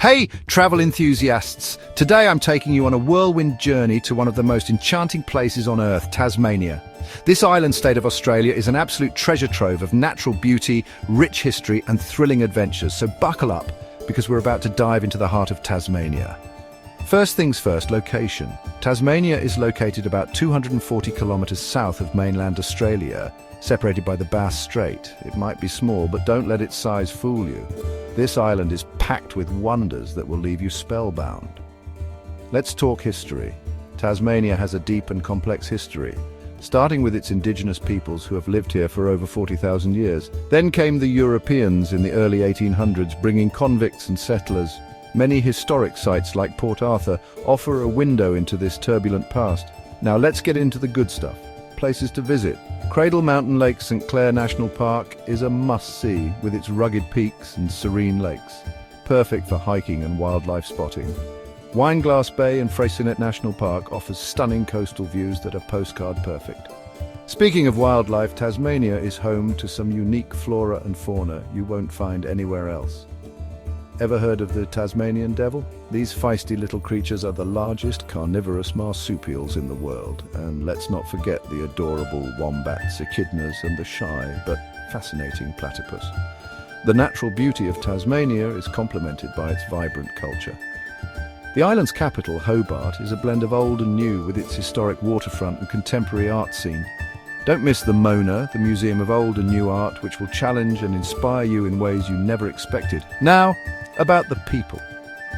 Hey, travel enthusiasts! Today I'm taking you on a whirlwind journey to one of the most enchanting places on Earth, Tasmania. This island state of Australia is an absolute treasure trove of natural beauty, rich history and thrilling adventures, so buckle up, because we're about to dive into the heart of Tasmania. First things first, location. Tasmania is located about 240 kilometres south of mainland Australia, separated by the Bass Strait. It might be small, but don't let its size fool you. This island is packed with wonders that will leave you spellbound. Let's talk history. Tasmania has a deep and complex history, starting with its indigenous peoples who have lived here for over 40,000 years. Then came the Europeans in the early 1800s, bringing convicts and settlers. Many historic sites like Port Arthur offer a window into this turbulent past. Now let's get into the good stuff. Places to visit. Cradle Mountain Lake St Clair National Park is a must-see with its rugged peaks and serene lakes, perfect for hiking and wildlife spotting. Wineglass Bay and Freycinet National Park offers stunning coastal views that are postcard perfect. Speaking of wildlife, Tasmania is home to some unique flora and fauna you won't find anywhere else. Ever heard of the Tasmanian devil? These feisty little creatures are the largest carnivorous marsupials in the world, and let's not forget the adorable wombats, echidnas and the shy but fascinating platypus. The natural beauty of Tasmania is complemented by its vibrant culture. The island's capital, Hobart, is a blend of old and new with its historic waterfront and contemporary art scene. Don't miss the Mona, the museum of old and new art, which will challenge and inspire you in ways you never expected. Now, about the people.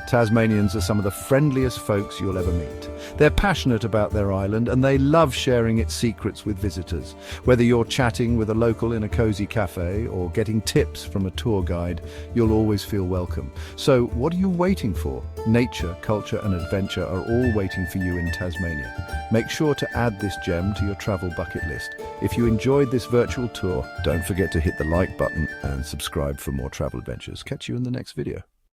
Tasmanians are some of the friendliest folks you'll ever meet. They're passionate about their island and they love sharing its secrets with visitors. Whether you're chatting with a local in a cozy cafe or getting tips from a tour guide, you'll always feel welcome. So what are you waiting for? Nature, culture and adventure are all waiting for you in Tasmania. Make sure to add this gem to your travel bucket list. If you enjoyed this virtual tour, don't forget to hit the like button and subscribe for more travel adventures. Catch you in the next video.